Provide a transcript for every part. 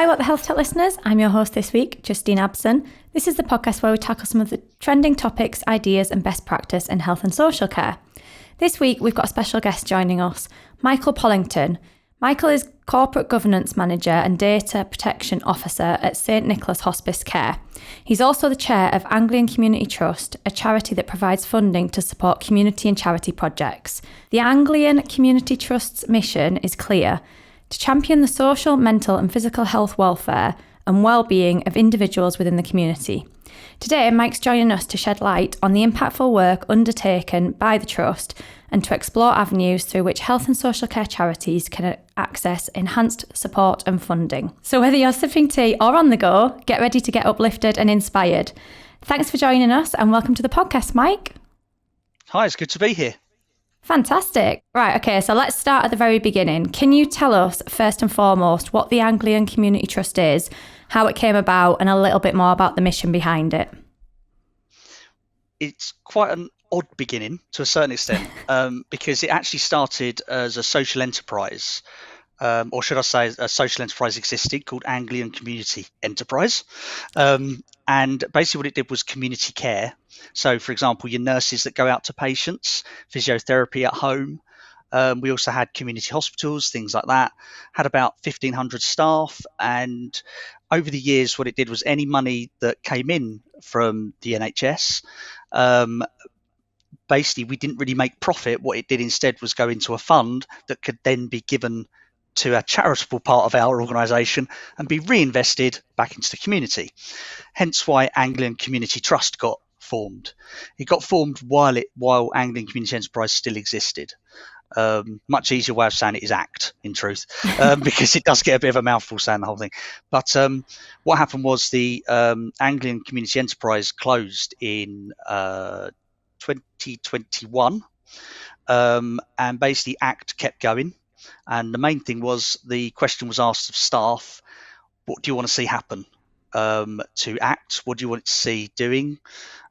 Hi, What the Health Tech listeners. I'm your host this week, Justine Abson. This is the podcast where we tackle some of the trending topics, ideas and best practice in health and social care. This week, we've got a special guest joining us, Michael Pollington. Michael is Corporate Governance Manager and Data Protection Officer at St Nicholas Hospice Care. He's also the Chair of Anglian Community Trust, a charity that provides funding to support community and charity projects. The Anglian Community Trust's mission is clear: to champion the social, mental and physical health, welfare and well-being of individuals within the community. Today, Mike's joining us to shed light on the impactful work undertaken by the Trust and to explore avenues through which health and social care charities can access enhanced support and funding. So whether you're sipping tea or on the go, get ready to get uplifted and inspired. Thanks for joining us and welcome to the podcast, Mike. Hi, it's good to be here. Fantastic. Right, okay, so let's start at the very beginning. Can you tell us, first and foremost, what the Anglian Community Trust is, how it came about, and a little bit more about the mission behind it? It's quite an odd beginning to a certain extent, because it actually started as a social enterprise, or should I say a social enterprise existed called Anglian Community Enterprise. And basically what it did was community care. So, for example, your nurses that go out to patients, physiotherapy at home. We also had community hospitals, things like that. Had about 1,500 staff. And over the years, what it did was any money that came in from the NHS, basically we didn't really make profit. What it did instead was go into a fund that could then be given to a charitable part of our organisation and be reinvested back into the community. Hence why Anglian Community Trust got formed. It got formed while Anglian Community Enterprise still existed. Much easier way of saying it is ACT, in truth, because it does get a bit of a mouthful saying the whole thing. But what happened was the Anglian Community Enterprise closed in 2021, and basically ACT kept going. And the main thing was the question was asked of staff, what do you want to see happen to ACT? What do you want to see doing?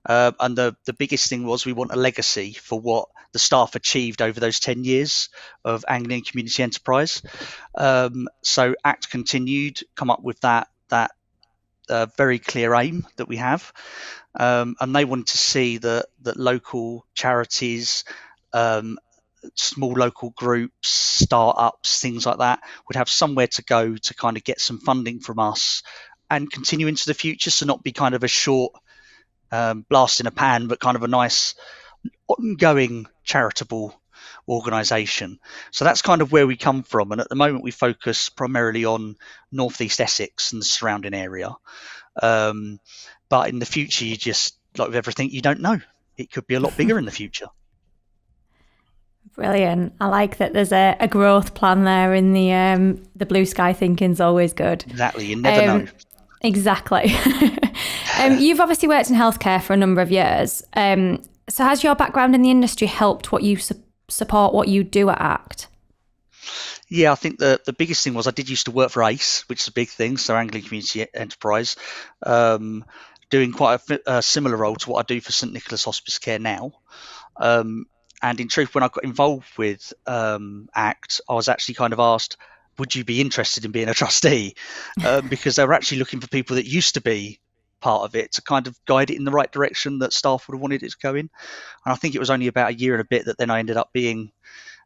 And the biggest thing was we want a legacy for what the staff achieved over those 10 years of Anglian Community Enterprise. So ACT continued, come up with that very clear aim that we have. And they wanted to see that local charities, small local groups, startups, things like that would have somewhere to go to kind of get some funding from us and continue into the future. So not be kind of a short blast in a pan, but kind of a nice ongoing charitable organisation. So that's kind of where we come from. And at the moment we focus primarily on North East Essex and the surrounding area. But in the future, you just, like with everything, you don't know. It could be a lot bigger in the future. Brilliant. I like that there's a growth plan there in the blue sky thinking's always good. Exactly. You never know. Exactly. You've obviously worked in healthcare for a number of years. So has your background in the industry helped what you support what you do at ACT? Yeah, I think the biggest thing was I did used to work for ACE, which is a big thing, so Anglian Community Enterprise, doing quite a similar role to what I do for St Nicholas Hospice Care now. And in truth, when I got involved with ACT, I was actually kind of asked, would you be interested in being a trustee? Because they were actually looking for people that used to be part of it to kind of guide it in the right direction that staff would have wanted it to go in. And I think it was only about a year and a bit that then I ended up being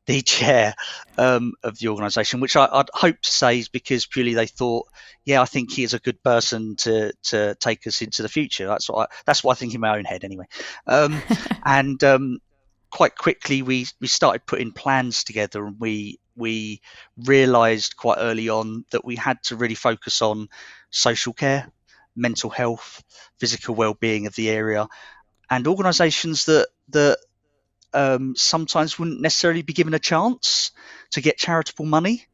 the chair of the organisation, which I'd hope to say is because purely they thought, yeah, I think he is a good person to take us into the future. That's what I think in my own head anyway. And quite quickly we started putting plans together, and we realised quite early on that we had to really focus on social care, mental health, physical well-being of the area, and organisations that sometimes wouldn't necessarily be given a chance to get charitable money,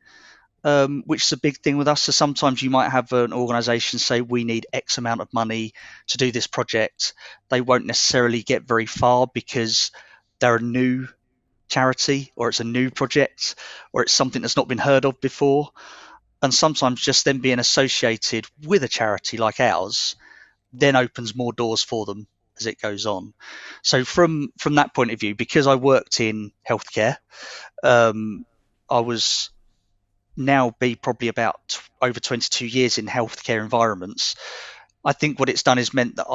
which is a big thing with us. So sometimes you might have an organisation say, we need X amount of money to do this project. They won't necessarily get very far because they're a new charity, or it's a new project, or it's something that's not been heard of before. And sometimes just them being associated with a charity like ours then opens more doors for them as it goes on. So from that point of view, because I worked in healthcare, I was now be probably about over 22 years in healthcare environments, I think what it's done is meant that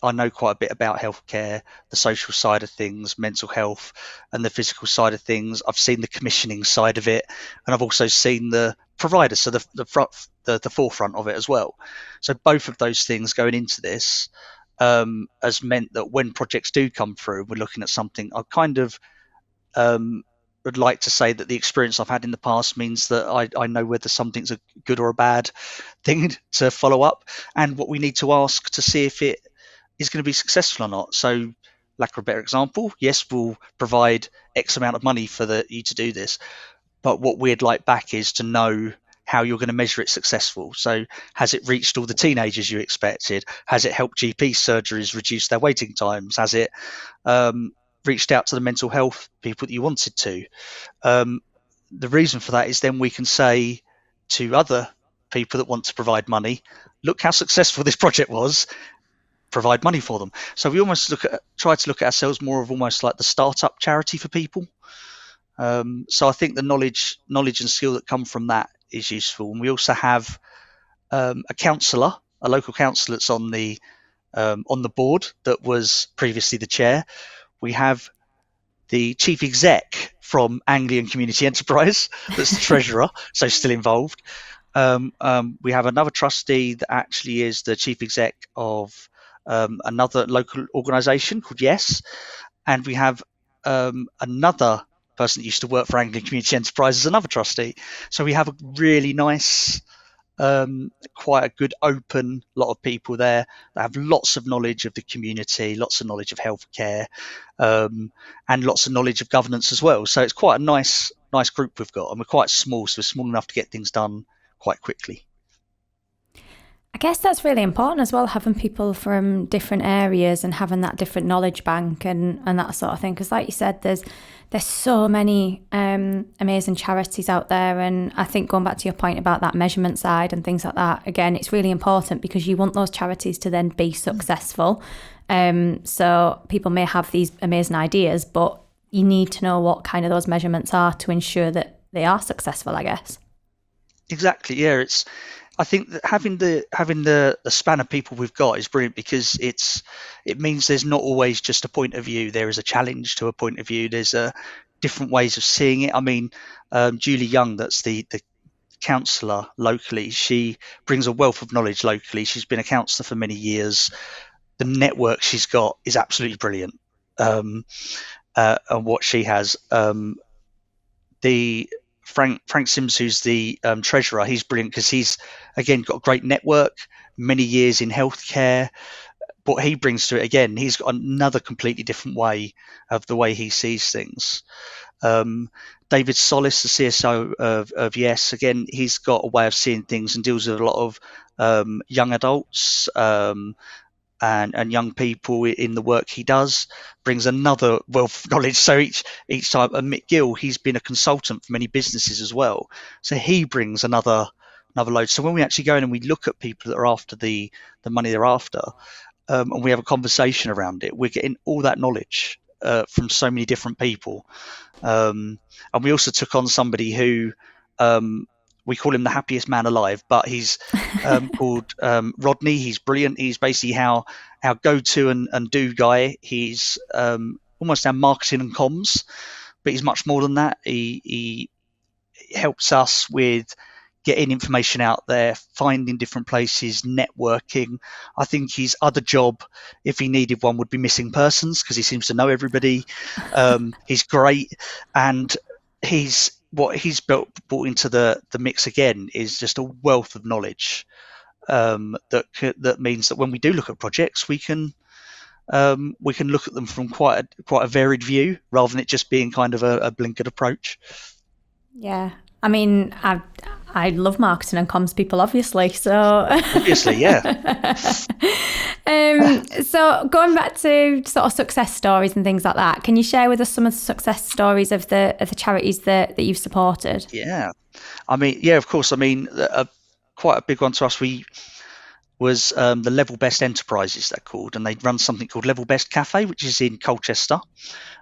I know quite a bit about healthcare, the social side of things, mental health, and the physical side of things. I've seen the commissioning side of it, and I've also seen the provider, so the forefront of it as well. So both of those things going into this has meant that when projects do come through, we're looking at something. I kind of would like to say that the experience I've had in the past means that I know whether something's a good or a bad thing to follow up, and what we need to ask to see if it is going to be successful or not. So, lack of a better example, yes, we'll provide X amount of money for you to do this, but what we'd like back is to know how you're going to measure it successful. So, has it reached all the teenagers you expected? Has it helped GP surgeries reduce their waiting times? Has it reached out to the mental health people that you wanted to? The reason for that is then we can say to other people that want to provide money, look how successful this project was, provide money for them. So we almost try to look at ourselves more of almost like the startup charity for people. So I think the knowledge and skill that come from that is useful. And we also have a counsellor, a local councillor that's on the board that was previously the chair. We have the chief exec from Anglian Community Enterprise that's the treasurer, so still involved. We have another trustee that actually is the chief exec of another local organisation called Yes, and we have another person that used to work for Anglian Community Enterprise as another trustee. So we have a really nice, quite a good open lot of people there that have lots of knowledge of the community, lots of knowledge of healthcare, and lots of knowledge of governance as well. So it's quite a nice group we've got, and we're quite small, so we're small enough to get things done quite quickly. I guess that's really important as well, having people from different areas and having that different knowledge bank and that sort of thing. Because like you said, there's so many amazing charities out there. And I think going back to your point about that measurement side and things like that, again, it's really important because you want those charities to then be successful. So people may have these amazing ideas, but you need to know what kind of those measurements are to ensure that they are successful, I guess. Exactly. Yeah. I think that having the span of people we've got is brilliant because it means there's not always just a point of view. There is a challenge to a point of view. There's different ways of seeing it. I mean, Julie Young, that's the counsellor locally. She brings a wealth of knowledge locally. She's been a counsellor for many years. The network she's got is absolutely brilliant. And what she has, Frank Sims, who's the treasurer, he's brilliant because he's, again, got a great network, many years in healthcare. What he brings to it, again, he's got another completely different way of the way he sees things. David Solis, the CSO of Yes, again, he's got a way of seeing things and deals with a lot of young adults and young people in the work he does, brings another wealth of knowledge. So each time, and Mick Gill, he's been a consultant for many businesses as well. So he brings another load. So when we actually go in and we look at people that are after the money they're after, and we have a conversation around it, we're getting all that knowledge from so many different people. And we also took on somebody who we call him the happiest man alive, but he's called Rodney. He's brilliant. He's basically our go-to and do guy. He's almost our marketing and comms, but he's much more than that. He helps us with getting information out there, finding different places, networking. I think his other job, if he needed one, would be missing persons because he seems to know everybody. He's great, and what he's brought into the mix again is just a wealth of knowledge that means that when we do look at projects, we can look at them from quite a varied view rather than it just being kind of a blinkered approach. Yeah, I mean, I love marketing and comms people, obviously. So obviously, yeah. So going back to sort of success stories and things like that, can you share with us some of the success stories of the charities that you've supported? Yeah, I mean, yeah, of course. I mean, quite a big one to us. We was the Level Best Enterprises, they're called, and they run something called Level Best Cafe, which is in Colchester.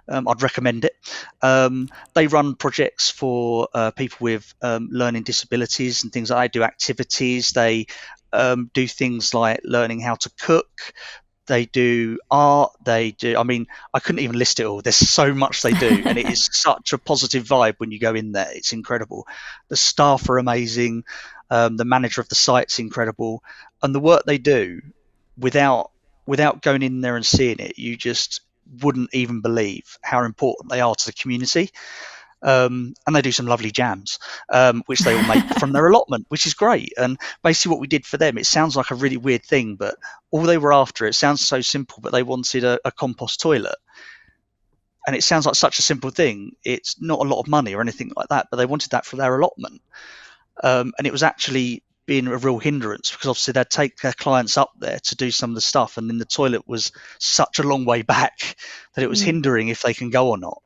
I'd recommend it. They run projects for people with learning disabilities and things like that. They do activities. They do things like learning how to cook. They do art. I couldn't even list it all. There's so much they do, and it is such a positive vibe when you go in there. It's incredible. The staff are amazing. The manager of the site's incredible, and the work they do, without going in there and seeing it, you just wouldn't even believe how important they are to the community. And they do some lovely jams, which they all make from their allotment, which is great. And basically what we did for them, it sounds like a really weird thing, but all they were after, it sounds so simple, but they wanted a compost toilet. And it sounds like such a simple thing. It's not a lot of money or anything like that, but they wanted that for their allotment. And it was actually being a real hindrance, because obviously they'd take their clients up there to do some of the stuff, and then the toilet was such a long way back that it was hindering if they can go or not.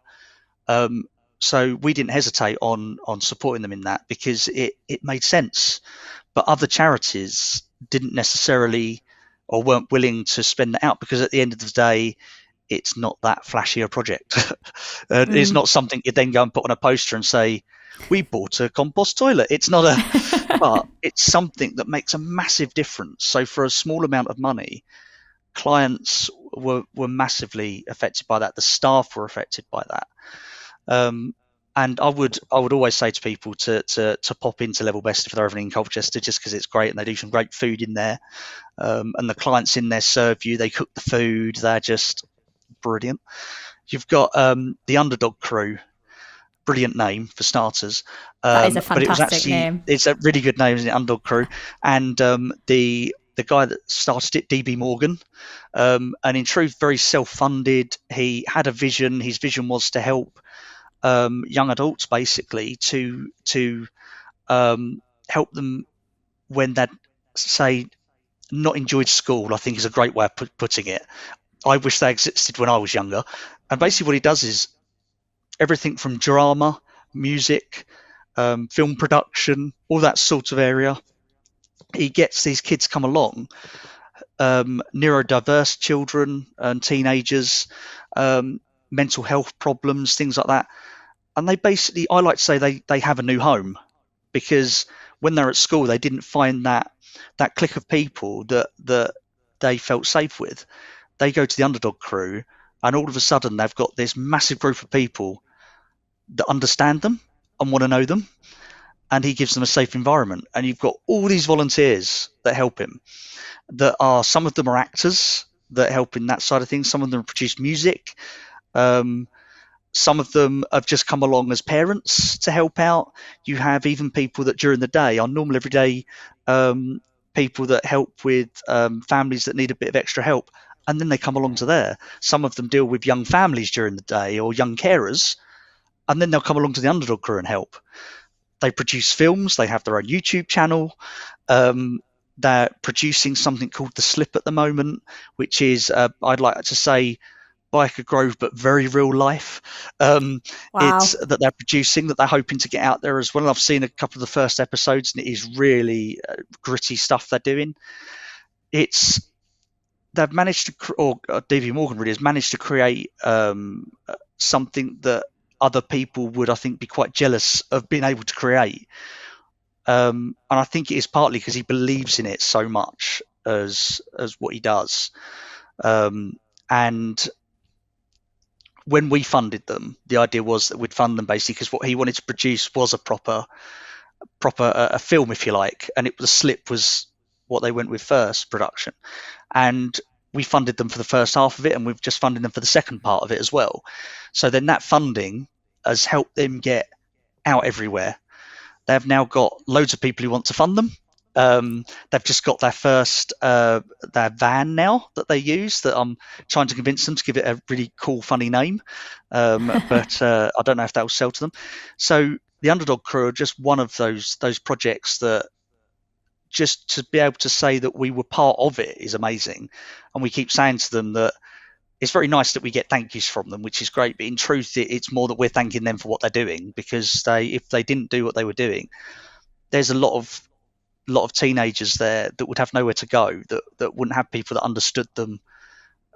So we didn't hesitate on supporting them in that, because it made sense. But other charities didn't necessarily, or weren't willing to spend that out, because at the end of the day, it's not that flashy a project. It's not something you then go and put on a poster and say, we bought a compost toilet. It's not but it's something that makes a massive difference. So for a small amount of money, clients were massively affected by that. The staff were affected by that. And I would always say to people to pop into Level Best if they're ever in Colchester, just because it's great and they do some great food in there. And the clients in there serve you. They cook the food. They're just brilliant. You've got the Underdog Crew. Brilliant name for starters. That is a fantastic name. It's a really good name, isn't it? Underdog Crew. And the guy that started it, DB Morgan, and in truth, very self-funded. He had a vision. His vision was to help young adults, basically, to help them when they'd, say, not enjoyed school, I think is a great way of putting it. I wish they existed when I was younger. And basically what he does is everything from drama, music, film production, all that sort of area. He gets these kids come along, neurodiverse children and teenagers, mental health problems, things like that. And they basically, I like to say they have a new home, because when they're at school, they didn't find that clique of people that they felt safe with. They go to the Underdog Crew, and all of a sudden they've got this massive group of people that understand them and want to know them, and he gives them a safe environment. And you've got all these volunteers that help him, some of them are actors that help in that side of things. Some of them produce music. Some of them have just come along as parents to help out. You have even people that during the day, on normal everyday, people that help with families that need a bit of extra help, and then they come along to there. Some of them deal with young families during the day or young carers, and then they'll come along to the Underdog Crew and help. They produce films. They have their own YouTube channel. They're producing something called The Slip at the moment, which is, I'd like to say, Biker Grove, but very real life. Wow. It's that they're producing, that they're hoping to get out there as well. And I've seen a couple of the first episodes, and it is really gritty stuff they're doing. They've managed to, or D.V. Morgan really has managed to create something that other people would, I think, be quite jealous of being able to create. And I think it is partly because he believes in it so much as what he does. And when we funded them, the idea was that we'd fund them basically because what he wanted to produce was a proper film, if you like, and The Slip was what they went with first, production. And we funded them for the first half of it, and we've just funded them for the second part of it as well. So then that funding has helped them get out everywhere. They've now got loads of people who want to fund them. They've just got their first their van now that they use, that I'm trying to convince them to give it a really cool, funny name. But I don't know if that will sell to them. So the Underdog Crew are just one of those projects that, just to be able to say that we were part of it is amazing. And we keep saying to them that it's very nice that we get thank yous from them, which is great. But in truth, it's more that we're thanking them for what they're doing, because if they didn't do what they were doing, there's a lot of a lot of teenagers there that would have nowhere to go, that wouldn't have people that understood them,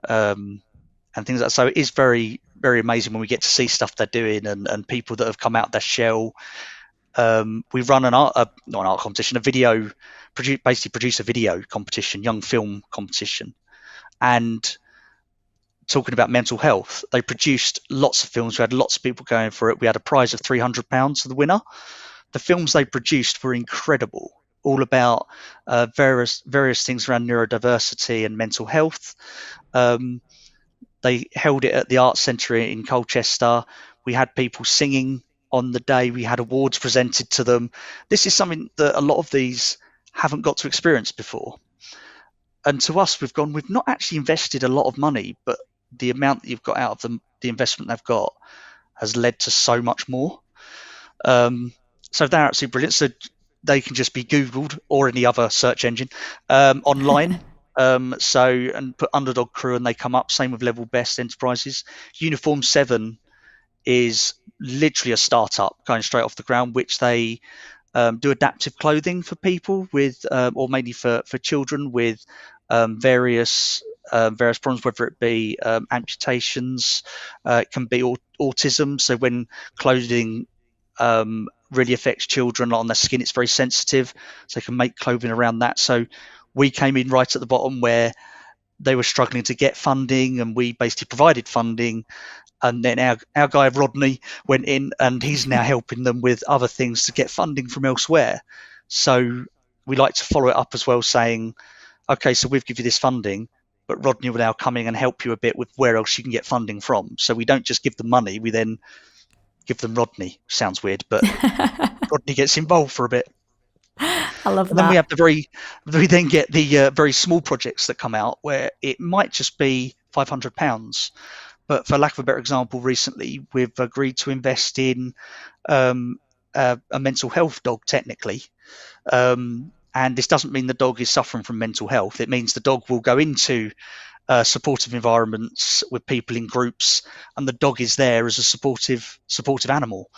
and things like that. So it is very, very amazing when we get to see stuff they're doing, and people that have come out of their shell. We run not an art competition, a video, produce a video competition, young film competition. And talking about mental health, they produced lots of films. We had lots of people going for it. We had a prize of £300 for the winner. The films they produced were incredible, all about various things around neurodiversity and mental health. They held it at the Arts Centre in Colchester. We had people singing on the day. We had awards presented to them. This is something that a lot of these haven't got to experience before. And to us, we've not actually invested a lot of money, but the amount that you've got out of them, the investment they've got, has led to so much more. So they're absolutely brilliant. So they can just be Googled or any other search engine online. And put Underdog Crew and they come up. Same with Level Best Enterprises. Uniform 7 is literally a startup going straight off the ground, which they do adaptive clothing for people with, or mainly for children with various problems, whether it be amputations, it can be autism. So when clothing really affects children on their skin, it's very sensitive, so they can make clothing around that. So we came in right at the bottom where they were struggling to get funding, and we basically provided funding. And then our guy Rodney went in, and he's now helping them with other things to get funding from elsewhere. So we like to follow it up as well, saying, okay, so we've given you this funding, but Rodney will now come in and help you a bit with where else you can get funding from. So we don't just give them money, we then give them Rodney. Sounds weird, but Rodney gets involved for a bit. I love that. And then we then get the very small projects that come out where it might just be £500. But for lack of a better example, recently we've agreed to invest in a mental health dog, technically. And this doesn't mean the dog is suffering from mental health. It means the dog will go into supportive environments with people in groups, and the dog is there as a supportive animal.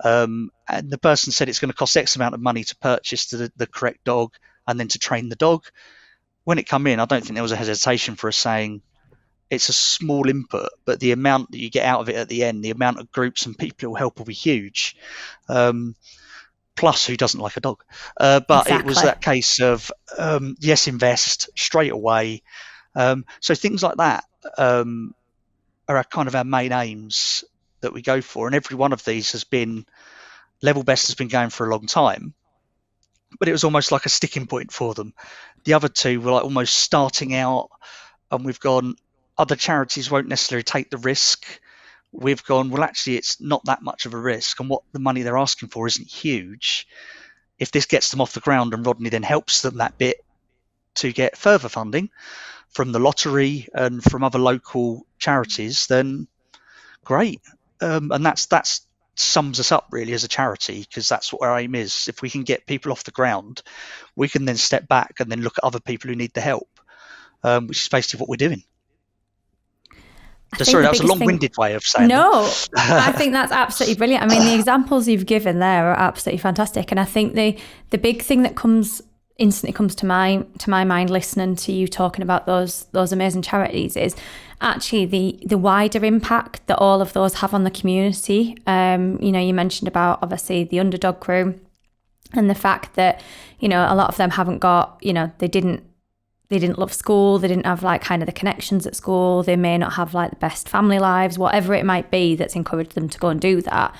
And the person said it's going to cost X amount of money to purchase the correct dog and then to train the dog. When it came in, I don't think there was a hesitation for us saying it's a small input, but the amount that you get out of it at the end, the amount of groups and people it will help will be huge. Plus, who doesn't like a dog? But exactly. It was that case of, yes, invest straight away. So things like that are kind of our main aims that we go for. And every one of these has been, Level Best has been going for a long time, but it was almost like a sticking point for them. The other two were like almost starting out, and we've gone, other charities won't necessarily take the risk. We've gone, well, actually, it's not that much of a risk, and what the money they're asking for isn't huge. If this gets them off the ground and Rodney then helps them that bit to get further funding from the lottery and from other local charities, then great. And that sums us up really as a charity, because that's what our aim is. If we can get people off the ground, we can then step back and then look at other people who need the help, which is basically what we're doing. Sorry, that was a long-winded way of saying no, I think that's absolutely brilliant. I mean, the examples you've given there are absolutely fantastic. And I think the big thing that instantly comes to my mind listening to you talking about those amazing charities is actually the wider impact that all of those have on the community. You mentioned about obviously the Underdog Crew and the fact that, a lot of them haven't got, they didn't love school, they didn't have like kind of the connections at school, they may not have like the best family lives, whatever it might be that's encouraged them to go and do that.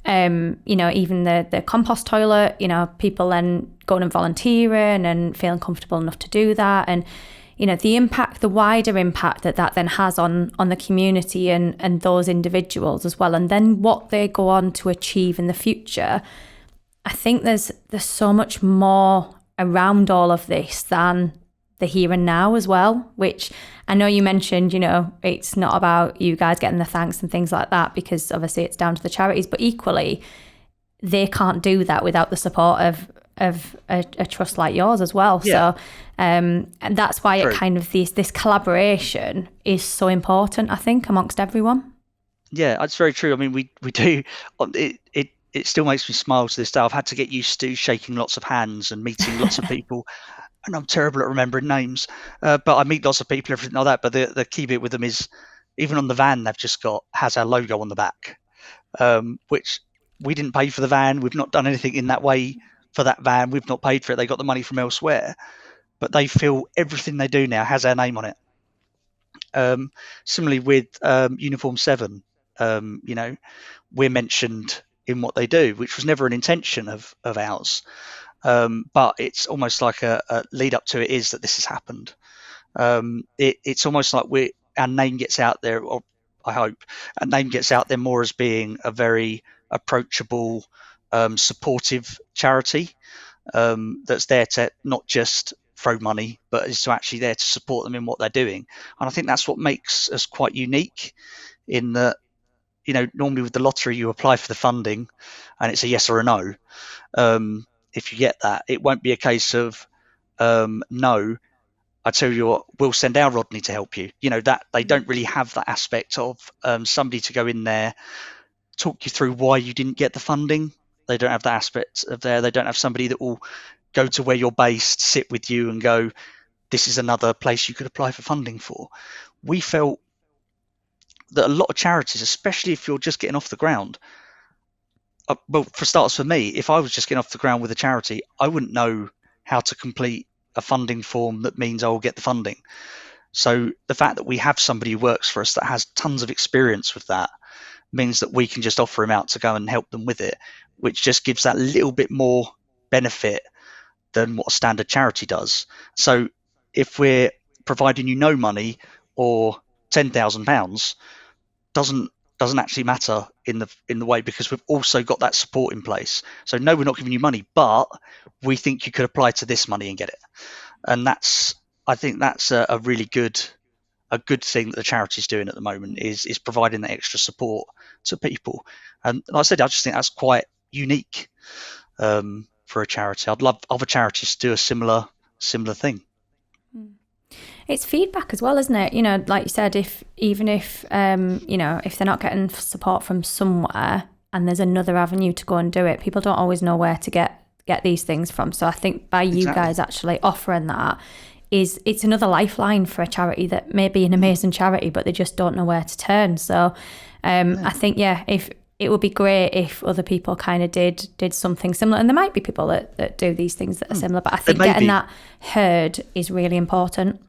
Even the compost toilet, people then going and volunteering and feeling comfortable enough to do that. And, the wider impact that then has on the community and those individuals as well. And then what they go on to achieve in the future. I think there's so much more around all of this than the here and now as well, which I know you mentioned, it's not about you guys getting the thanks and things like that, because obviously it's down to the charities, but equally they can't do that without the support of a trust like yours as well. Yeah. So and that's why True. It kind of this collaboration is so important, I think, amongst everyone. Yeah, that's very true. I mean, we do it still makes me smile to this day. I've had to get used to shaking lots of hands and meeting lots of people, and I'm terrible at remembering names. But I meet lots of people, everything like that. But the key bit with them is, even on the van, they've just has our logo on the back, which we didn't pay for the van. We've not done anything in that way for that van. We've not paid for it. They got the money from elsewhere, but they feel everything they do now has our name on it. Similarly with Uniform 7, we're mentioned in what they do, which was never an intention of ours. But it's almost like a lead up to it is that this has happened. It's almost like our name gets out there, or I hope our name gets out there more as being a very approachable, supportive charity that's there to not just throw money, but is to actually there to support them in what they're doing. And I think that's what makes us quite unique, in that, normally with the lottery you apply for the funding and it's a yes or a no. If you get that, it won't be a case of no, I tell you what, we'll send our Rodney to help you. That they don't really have that aspect of somebody to go in there, talk you through why you didn't get the funding. They don't have that aspect of there. They don't have somebody that will go to where you're based, sit with you and go, this is another place you could apply for funding for. We felt that a lot of charities, especially if you're just getting off the ground, well, for starters, for me, if I was just getting off the ground with a charity, I wouldn't know how to complete a funding form that means I will get the funding. So the fact that we have somebody who works for us that has tons of experience with that means that we can just offer him out to go and help them with it, which just gives that little bit more benefit than what a standard charity does. So if we're providing you no money or £10,000, doesn't actually matter in the way, because we've also got that support in place. So no, we're not giving you money, but we think you could apply to this money and get it. And I think that's a really good thing that the charity's doing at the moment, is providing that extra support to people. And like I said, I just think that's quite unique for a charity. I'd love other charities to do a similar thing. It's feedback as well, isn't it? Like you said, if they're not getting support from somewhere and there's another avenue to go and do it, people don't always know where to get these things from. So I think by you guys actually offering that, it's another lifeline for a charity that may be an amazing charity, but they just don't know where to turn. So I think, if it would be great if other people kind of did something similar. And there might be people that do these things that are similar, but I think getting that heard is really important.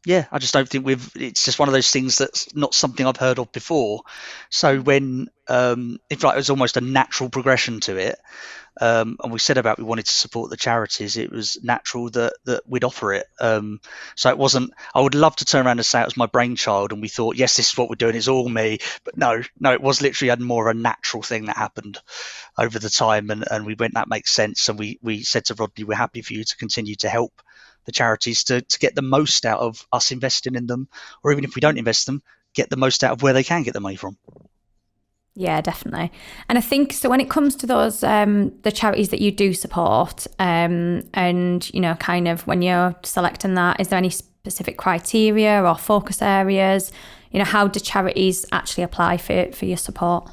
Yeah, I just don't think it's just one of those things that's not something I've heard of before. So when, it was almost a natural progression to it, and we said about we wanted to support the charities, it was natural that we'd offer it. So it wasn't, I would love to turn around and say it was my brainchild and we thought, yes, this is what we're doing, it's all me. But no, it was literally had more of a natural thing that happened over the time. And we went, that makes sense. And we said to Rodney, we're happy for you to continue to help the charities to get the most out of us investing in them, or even if we don't invest them, get the most out of where they can get the money from. Yeah, definitely. And I think, so when it comes to those, the charities that you do support, and, kind of when you're selecting that, is there any specific criteria or focus areas? How do charities actually apply for your support?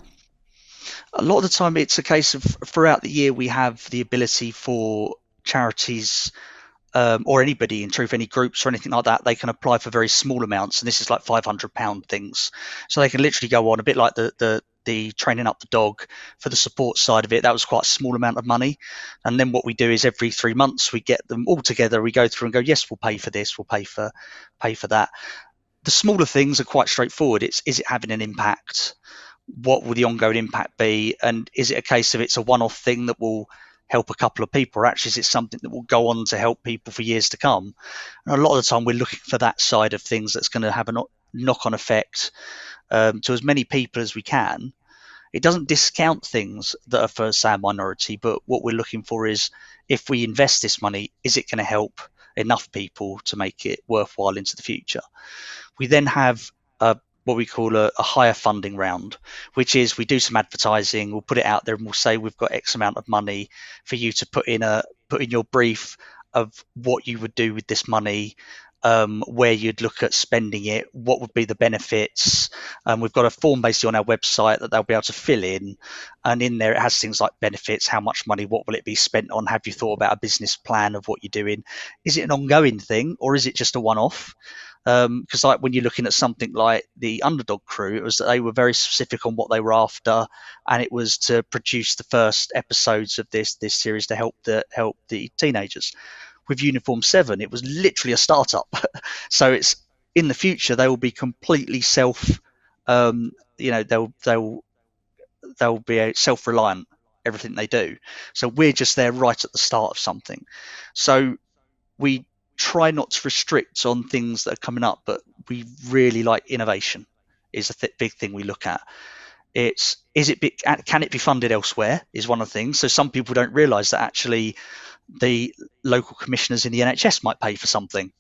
A lot of the time it's a case of, throughout the year, we have the ability for charities, or anybody, in truth, any groups or anything like that, they can apply for very small amounts, and this is like £500 things. So they can literally go on, a bit like the training up the dog for the support side of it. That was quite a small amount of money. And then what we do is every 3 months we get them all together, we go through and go, yes, we'll pay for this, we'll pay for that. The smaller things are quite straightforward. Is it having an impact? What will the ongoing impact be? And is it a case of it's a one-off thing that will help a couple of people, or actually is it something that will go on to help people for years to come? And a lot of the time we're looking for that side of things that's going to have a knock-on effect to as many people as we can. It doesn't discount things that are for, say, a minority, but what we're looking for is, if we invest this money, is it going to help enough people to make it worthwhile into the future? We then have what we call a higher funding round, which is we do some advertising, we'll put it out there and we'll say we've got X amount of money for you to put in your brief of what you would do with this money, where you'd look at spending it, what would be the benefits. We've got a form basically on our website that they'll be able to fill in, and in there it has things like benefits, how much money, what will it be spent on, have you thought about a business plan of what you're doing, is it an ongoing thing or is it just a one-off? Because like when you're looking at something like the Underdog Crew, it was that they were very specific on what they were after, and it was to produce the first episodes of this series to help the teenagers. With Uniform 7, it was literally a startup. So it's in the future they will be completely they'll be self-reliant, everything they do. So we're just there right at the start of something. So we try not to restrict on things that are coming up, but we really like innovation is a big thing we look at. Can it be funded elsewhere is one of the things. So some people don't realise that actually the local commissioners in the NHS might pay for something,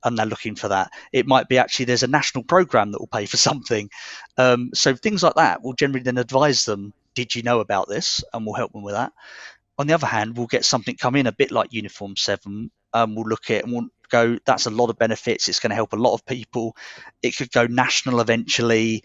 and they're looking for that. It might be actually there's a national programme that will pay for something. So things like that will generally then advise them, did you know about this? And we'll help them with that. On the other hand, we'll get something come in a bit like Uniform 7. We'll look at it and we'll go, that's a lot of benefits. It's going to help a lot of people. It could go national eventually.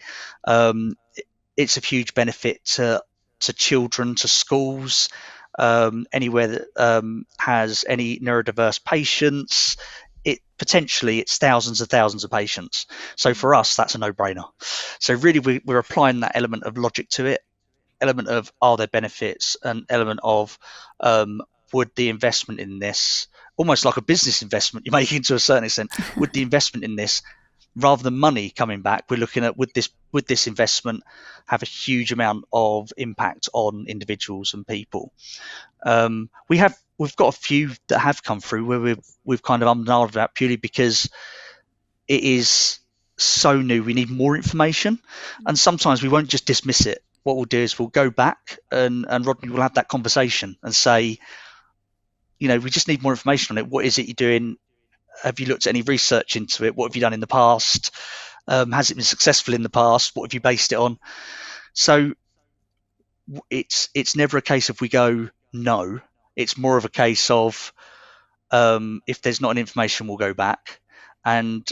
It's a huge benefit to children, to schools, anywhere that has any neurodiverse patients. It's thousands of patients. So for us, that's a no-brainer. So really, we're applying that element of logic to it, element of are there benefits, and element of would the investment in this, almost like a business investment you're making to a certain extent, would the investment in this, rather than money coming back, we're looking at would this investment have a huge amount of impact on individuals and people. We've got a few that have come through where we've kind of ummed about purely because it is so new. We need more information, and sometimes we won't just dismiss it. What we'll do is we'll go back and Rodney will have that conversation and say, we just need more information on it. What is it you're doing? Have you looked at any research into it? What have you done in the past? Has it been successful in the past? What have you based it on? So it's never a case of we go no. It's more of a case of if there's not an information, we'll go back. And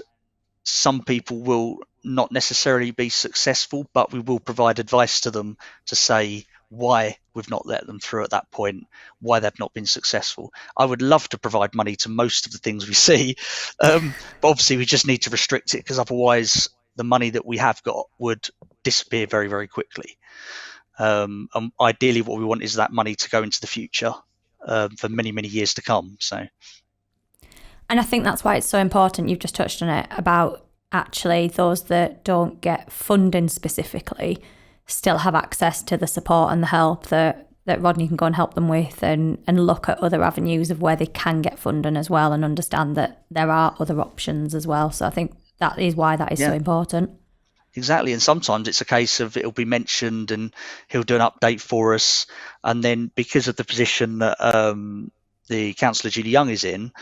some people will not necessarily be successful, but we will provide advice to them to say why we've not let them through at that point, why they've not been successful. I would love to provide money to most of the things we see, but obviously we just need to restrict it, because otherwise the money that we have got would disappear very, very quickly. And ideally what we want is that money to go into the future for many, many years to come. And I think that's why it's so important, you've just touched on it, about actually those that don't get funding specifically still have access to the support and the help that Rodney can go and help them with, and look at other avenues of where they can get funding as well, and understand that there are other options as well. So I think that is why that is so important. Exactly. And sometimes it's a case of it'll be mentioned and he'll do an update for us. And then because of the position that the councillor Julie Young is in,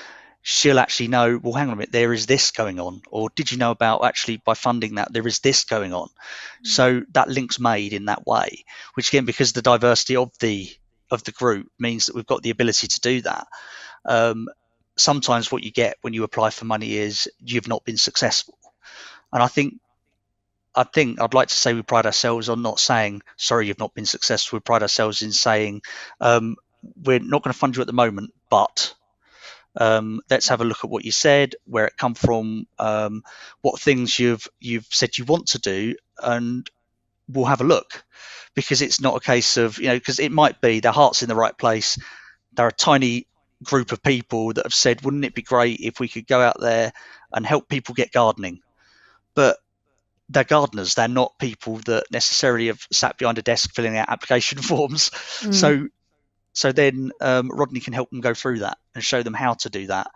she'll actually know, well, hang on a minute, there is this going on. Or did you know about actually by funding that, there is this going on? So that link's made in that way, which again, because the diversity of the group means that we've got the ability to do that. Sometimes what you get when you apply for money is you've not been successful. And I think I'd like to say we pride ourselves on not saying, sorry, you've not been successful. We pride ourselves in saying, we're not going to fund you at the moment, but let's have a look at what you said, where it come from, what things you've said you want to do, and we'll have a look. Because it's not a case of, because it might be their heart's in the right place. They're a tiny group of people that have said, wouldn't it be great if we could go out there and help people get gardening? But they're gardeners. They're not people that necessarily have sat behind a desk filling out application forms. So then Rodney can help them go through that and show them how to do that.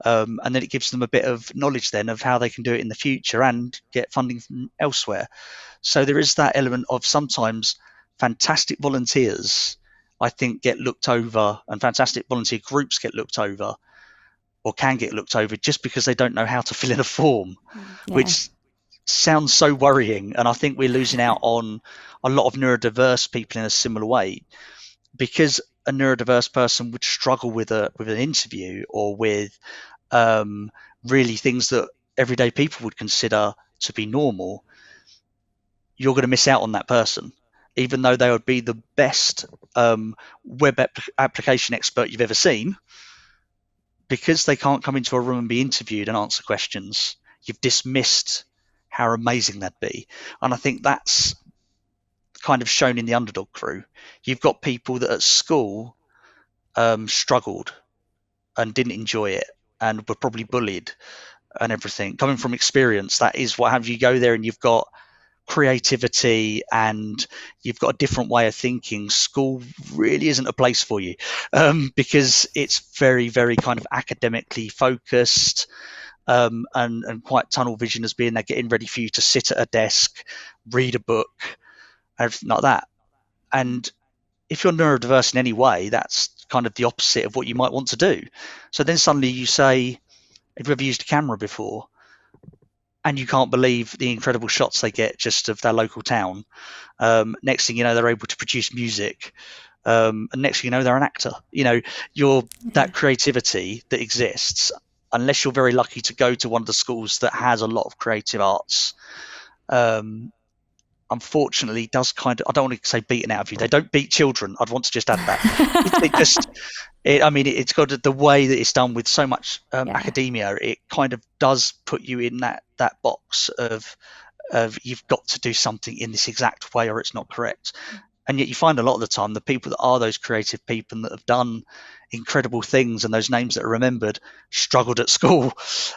And then it gives them a bit of knowledge then of how they can do it in the future and get funding from elsewhere. So there is that element of sometimes fantastic volunteers, I think, get looked over, and fantastic volunteer groups get looked over, or can get looked over, just because they don't know how to fill in a form, which sounds so worrying. And I think we're losing out on a lot of neurodiverse people in a similar way, because a neurodiverse person would struggle with an interview or with really things that everyday people would consider to be normal, you're going to miss out on that person, even though they would be the best web application expert you've ever seen. Because they can't come into a room and be interviewed and answer questions, you've dismissed how amazing that'd be. And I think that's kind of shown in the underdog crew. You've got people that at school struggled and didn't enjoy it and were probably bullied and everything. Coming from experience, that is what happens. You go there and you've got creativity and you've got a different way of thinking. School really isn't a place for you because it's very, very kind of academically focused and quite tunnel vision as being they're getting ready for you to sit at a desk, read a book, everything like that. And if you're neurodiverse in any way, that's kind of the opposite of what you might want to do. So then suddenly you say, have you ever used a camera before? And you can't believe the incredible shots they get just of their local town. Next thing you know, they're able to produce music. And next thing you know, they're an actor. That creativity that exists, unless you're very lucky to go to one of the schools that has a lot of creative arts, unfortunately does kind of, I don't want to say beaten out of you. They don't beat children. I'd want to just add that. It's got the way that it's done with so much academia. It kind of does put you in that box of you've got to do something in this exact way or it's not correct. And yet you find a lot of the time the people that are those creative people that have done incredible things and those names that are remembered struggled at school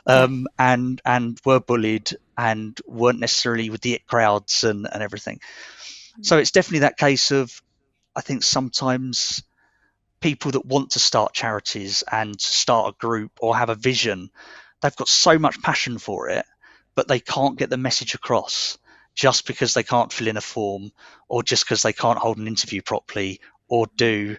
and were bullied and weren't necessarily with the it crowds and everything. So it's definitely that case of, I think sometimes people that want to start charities and start a group or have a vision, they've got so much passion for it, but they can't get the message across just because they can't fill in a form or just because they can't hold an interview properly or do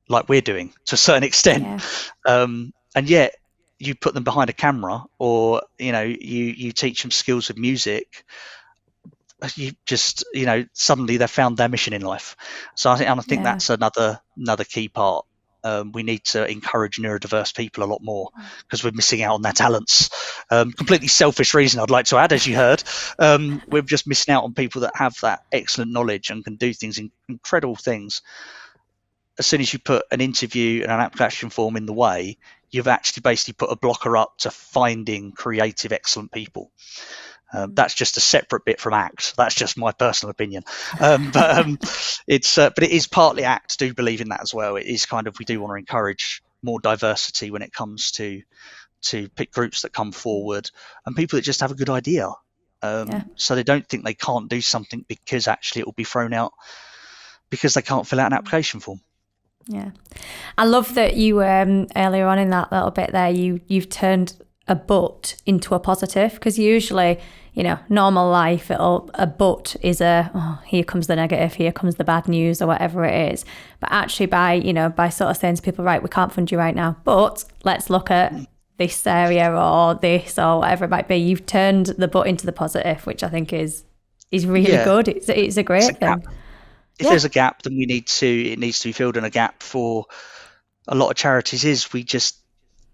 like we're doing to a certain extent. And yet you put them behind a camera or, you teach them skills of music, you just, suddenly they've found their mission in life. So I think that's another key part. We need to encourage neurodiverse people a lot more because we're missing out on their talents. Completely selfish reason, I'd like to add, as you heard. We're just missing out on people that have that excellent knowledge and can do things, incredible things. As soon as you put an interview and an application form in the way, you've actually basically put a blocker up to finding creative, excellent people. That's just a separate bit from ACT. That's just my personal opinion. But it is partly ACT. Do believe in that as well. It is kind of, we do want to encourage more diversity when it comes to pick groups that come forward and people that just have a good idea. So they don't think they can't do something because actually it will be thrown out because they can't fill out an application form. Yeah. I love that you earlier on in that little bit there, you've turned a but into a positive, because usually, normal life, a but is here comes the negative, here comes the bad news or whatever it is. But actually by sort of saying to people, right, we can't fund you right now, but let's look at this area or this or whatever it might be. You've turned the but into the positive, which I think is really good. It's a great thing. If there's a gap, then it needs to be filled, and a gap for a lot of charities is we just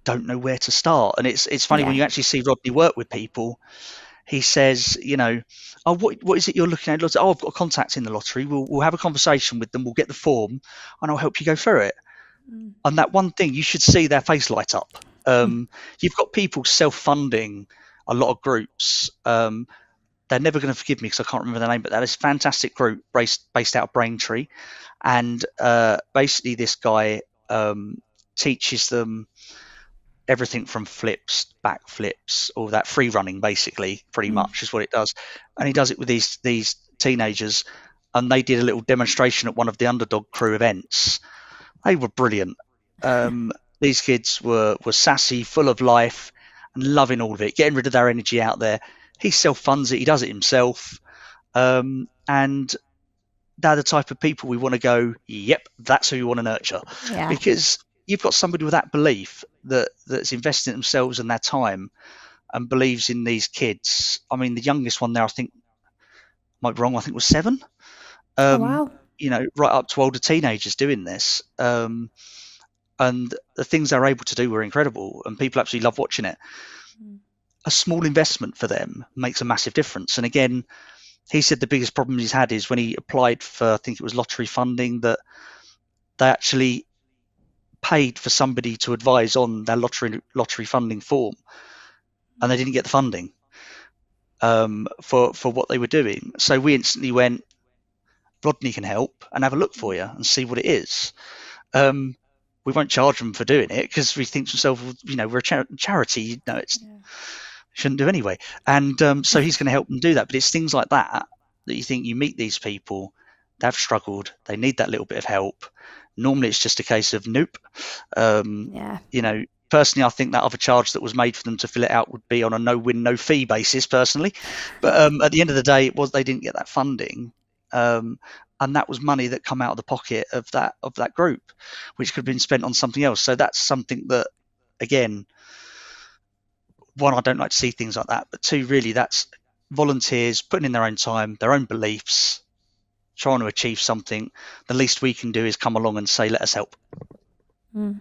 don't know where to start. And it's funny when you actually see Rodney work with people, he says, oh, what is it you're looking at? Oh, I've got contacts in the lottery. We'll have a conversation with them. We'll get the form and I'll help you go through it. And that one thing, you should see their face light up. You've got people self-funding a lot of groups. They're never going to forgive me because I can't remember the name, but that is a fantastic group based out of Braintree. And basically this guy teaches them everything from flips, back flips, all that free running, basically, pretty much is what it does. And he does it with these teenagers. And they did a little demonstration at one of the Underdog Crew events. They were brilliant. These kids were sassy, full of life, and loving all of it, getting rid of their energy out there. He self-funds it. He does it himself. And they're the type of people we want to go, yep, that's who you want to nurture. Yeah. Because you've got somebody with that belief that's invested in themselves and their time and believes in these kids. I mean, the youngest one there, I think, might be wrong, I think was 7. Oh, wow. Right up to older teenagers doing this. And the things they're able to do were incredible, and people absolutely love watching it. a small investment for them makes a massive difference. And again, he said the biggest problem he's had is when he applied for, I think it was lottery funding, that they actually paid for somebody to advise on their lottery funding form, and they didn't get the funding for what they were doing. So we instantly went, Rodney can help and have a look for you and see what it is. We won't charge them for doing it because we think to ourselves, we're a charity, shouldn't do anyway. And so he's going to help them do that. But it's things like that you think, you meet these people, they've struggled, they need that little bit of help. Normally it's just a case of nope. Personally, I think that other charge that was made for them to fill it out would be on a no-win, no-fee basis, personally. But at the end of the day, they didn't get that funding. And that was money that come out of the pocket of that group, which could have been spent on something else. So that's something that, again, one, I don't like to see things like that, but two, really, that's volunteers putting in their own time, their own beliefs, trying to achieve something. The least we can do is come along and say, let us help. I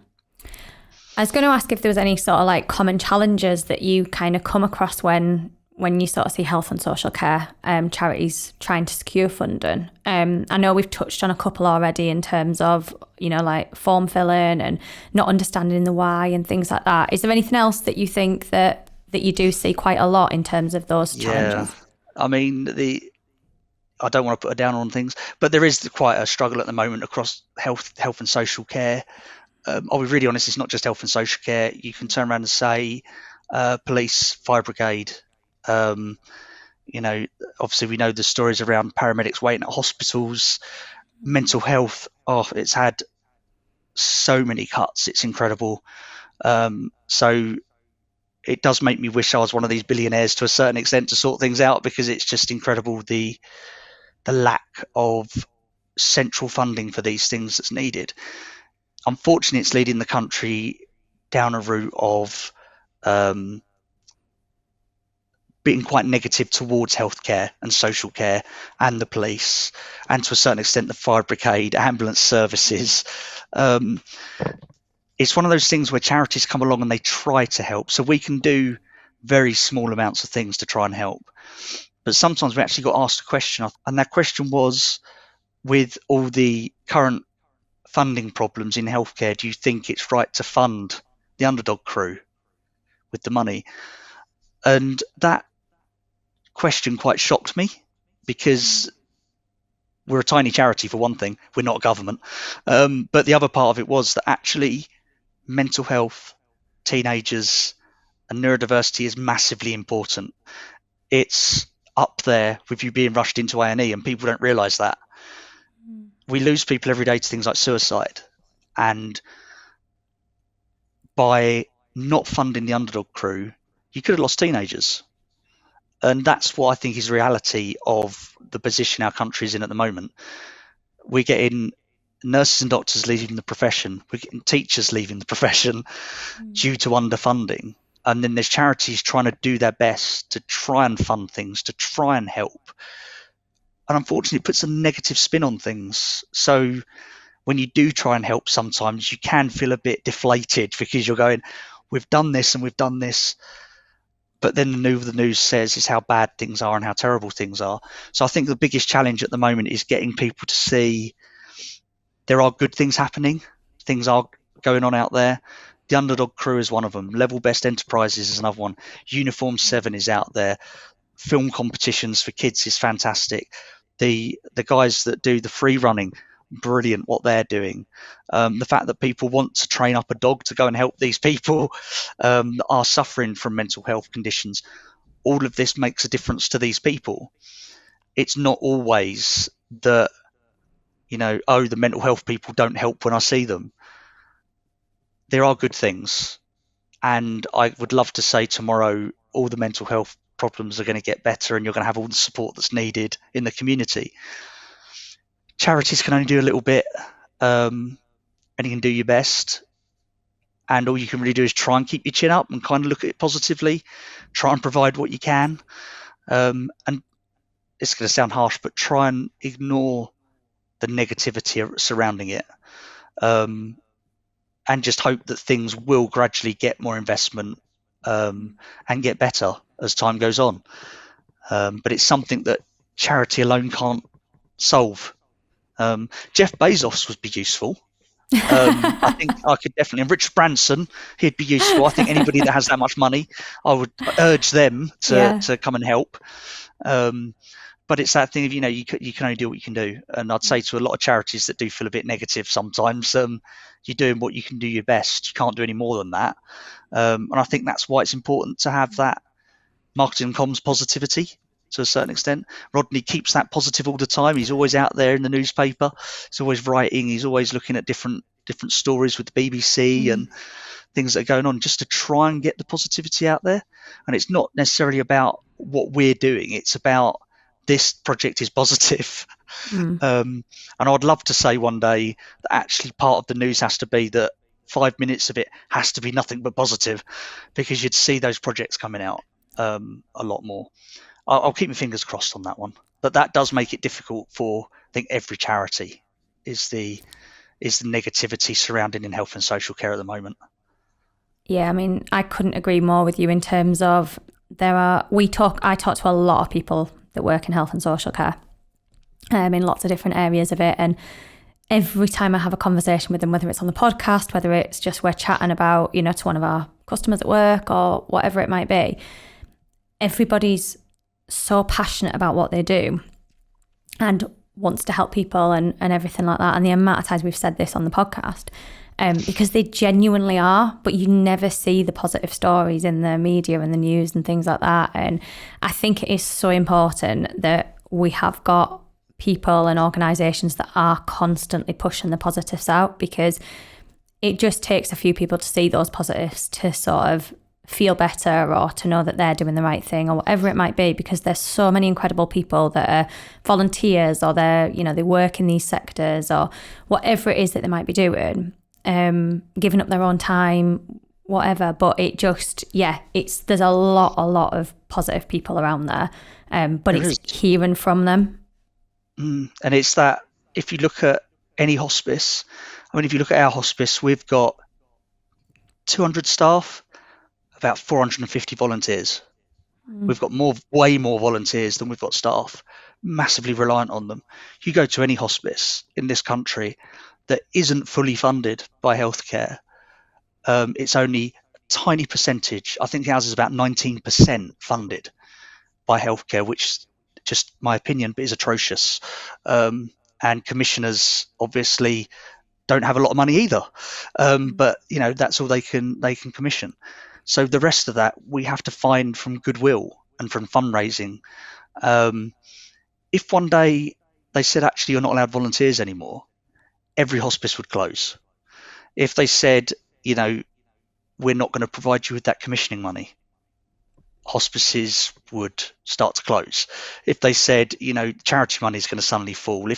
was going to ask if there was any sort of like common challenges that you kind of come across when you sort of see health and social care charities trying to secure funding. I know we've touched on a couple already in terms of, like form filling and not understanding the why and things like that. Is there anything else that you think that you do see quite a lot in terms of those challenges? Yeah, I mean, I don't want to put a down on things, but there is quite a struggle at the moment across health and social care. I'll be really honest, it's not just health and social care. You can turn around and say police, fire brigade. Obviously we know the stories around paramedics waiting at hospitals. Mental health, it's had so many cuts, it's incredible. So it does make me wish I was one of these billionaires to a certain extent to sort things out, because it's just incredible the lack of central funding for these things that's needed. Unfortunately, it's leading the country down a route of being quite negative towards healthcare and social care and the police, and to a certain extent the fire brigade, ambulance services. It's one of those things where charities come along and they try to help. So we can do very small amounts of things to try and help. But sometimes we actually got asked a question, and that question was, with all the current funding problems in healthcare, do you think it's right to fund the underdog crew with the money? And that question quite shocked me, because we're a tiny charity, for one thing. We're not a government. But the other part of it was that actually mental health, teenagers, and neurodiversity is massively important. It's up there with you being rushed into A&E, and people don't realise that. We lose people every day to things like suicide, and by not funding the underdog crew, you could have lost teenagers. And that's what I think is reality of the position our country is in at the moment. We're getting nurses and doctors leaving the profession. We're getting teachers leaving the profession due to underfunding. And then there's charities trying to do their best to try and fund things, to try and help. And unfortunately, it puts a negative spin on things. So when you do try and help, sometimes you can feel a bit deflated, because you're going, we've done this and we've done this. But then the news says is how bad things are and how terrible things are. So I think the biggest challenge at the moment is getting people to see there are good things happening. Things are going on out there. The underdog crew is one of them. Level Best Enterprises is another one. Uniform 7 is out there. Film competitions for kids is fantastic. The guys that do the free running, brilliant what they're doing. The fact that people want to train up a dog to go and help these people that are suffering from mental health conditions, all of this makes a difference to these people. It's not always that, the mental health people don't help when I see them. There are good things, and I would love to say tomorrow all the mental health problems are going to get better and you're going to have all the support that's needed in the community. Charities can only do a little bit, and you can do your best, and all you can really do is try and keep your chin up and kind of look at it positively, try and provide what you can, and it's going to sound harsh, but try and ignore the negativity surrounding it, and just hope that things will gradually get more investment and get better as time goes on. But it's something that charity alone can't solve. Jeff Bezos would be useful. I think I could definitely, and Richard Branson, he'd be useful. I think anybody that has that much money, I would urge them to come and help. But it's that thing of, you can only do what you can do. And I'd say to a lot of charities that do feel a bit negative sometimes, you're doing what you can do your best. You can't do any more than that. And I think that's why it's important to have that marketing and comms positivity to a certain extent. Rodney keeps that positive all the time. He's always out there in the newspaper. He's always writing. He's always looking at different stories with the BBC and things that are going on, just to try and get the positivity out there. And it's not necessarily about what we're doing. It's about this project is positive. And I'd love to say one day that actually part of the news has to be that 5 minutes of it has to be nothing but positive, because you'd see those projects coming out a lot more. I'll keep my fingers crossed on that one. But that does make it difficult for, I think, every charity, is the negativity surrounding in health and social care at the moment. Yeah, I mean, I couldn't agree more with you in terms of I talk to a lot of people that work in health and social care in lots of different areas of it. And every time I have a conversation with them, whether it's on the podcast, whether it's just we're chatting about, to one of our customers at work or whatever it might be, everybody's so passionate about what they do and wants to help people and everything like that. And the amount of times we've said this on the podcast, because they genuinely are, but you never see the positive stories in the media and the news and things like that. And I think it is so important that we have got people and organisations that are constantly pushing the positives out, because it just takes a few people to see those positives to sort of feel better, or to know that they're doing the right thing, or whatever it might be, because there's so many incredible people that are volunteers, or they work in these sectors, or whatever it is that they might be doing, giving up their own time, whatever. But it just, there's a lot of positive people around there, but it's hearing from them. And it's that, if you look at any hospice, if you look at our hospice, we've got 200 staff, about 450 volunteers. We've got way more volunteers than we've got staff, massively reliant on them. You go to any hospice in this country that isn't fully funded by healthcare, it's only a tiny percentage. I think ours is about 19% funded by healthcare, which, just my opinion, but is atrocious. And commissioners obviously don't have a lot of money either, but that's all they can commission. So the rest of that we have to find from goodwill and from fundraising. If one day they said, actually, you're not allowed volunteers anymore, every hospice would close. If they said, we're not going to provide you with that commissioning money, hospices would start to close. If they said, charity money is going to suddenly fall,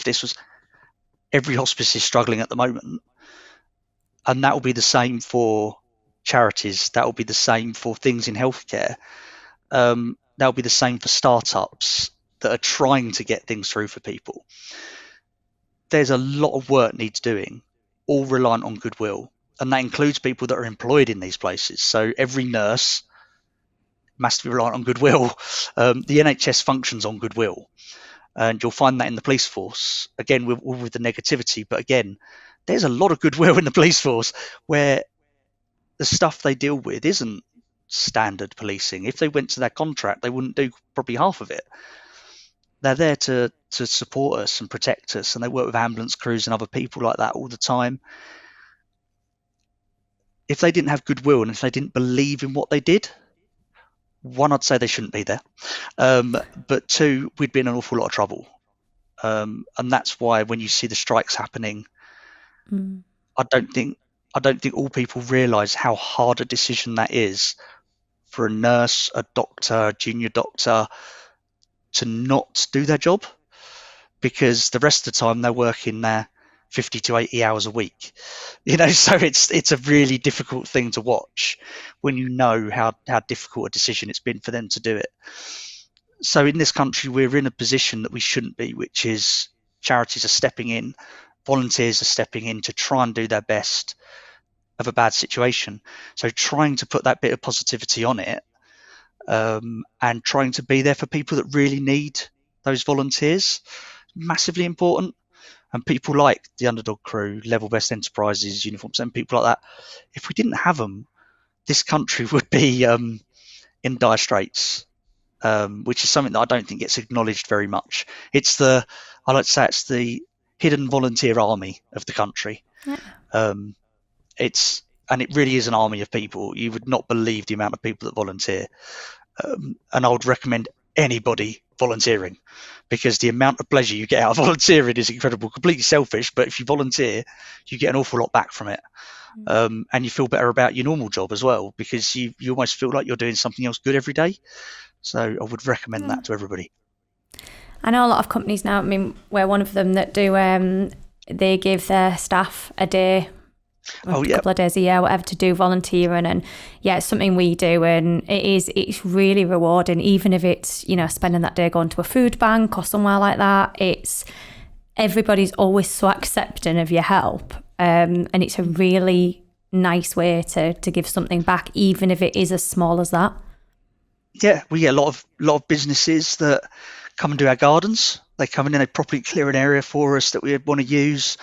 every hospice is struggling at the moment, and that will be the same for charities. That will be the same for things in healthcare. That will be the same for startups that are trying to get things through for people. There's a lot of work needs doing, all reliant on goodwill, and that includes people that are employed in these places. So every nurse must be reliant on goodwill. The NHS functions on goodwill, and you'll find that in the police force, again, with the negativity. But again, there's a lot of goodwill in the police force, where the stuff they deal with isn't standard policing. If they went to their contract, they wouldn't do probably half of it. They're there to support us and protect us, and they work with ambulance crews and other people like that all the time. If they didn't have goodwill, and if they didn't believe in what they did, one, I'd say they shouldn't be there. But two, we'd be in an awful lot of trouble. And that's why when you see the strikes happening, I don't think all people realise how hard a decision that is for a nurse, a doctor, a junior doctor to not do their job, because the rest of the time they're working there 50 to 80 hours a week. So it's a really difficult thing to watch when you know how difficult a decision it's been for them to do it. So in this country, we're in a position that we shouldn't be, which is charities are stepping in, volunteers are stepping in to try and do their best of a bad situation. So trying to put that bit of positivity on it, and trying to be there for people that really need those volunteers, massively important. And people like the Underdog Crew, Level Best Enterprises, Uniform 7, people like that, if we didn't have them, this country would be in dire straits, which is something that I don't think gets acknowledged very much. I like to say it's the hidden volunteer army of the country. Yeah. And it really is an army of people. You would not believe the amount of people that volunteer. And I would recommend anybody volunteering, because the amount of pleasure you get out of volunteering is incredible. Completely selfish, but if you volunteer, you get an awful lot back from it. And you feel better about your normal job as well, because you almost feel like you're doing something else good every day. So I would recommend that to everybody. I know a lot of companies now, I mean, we're one of them, that do, they give their staff a day, a couple of days a year, whatever, to do volunteering. And yeah, it's something we do, and it's really rewarding, even if it's, you know, spending that day going to a food bank or somewhere like that. Everybody's always so accepting of your help, and it's a really nice way to give something back, even if it is as small as that. Yeah, we get a lot of businesses that come and do our gardens. They come in and they properly clear an area for us that we want to use.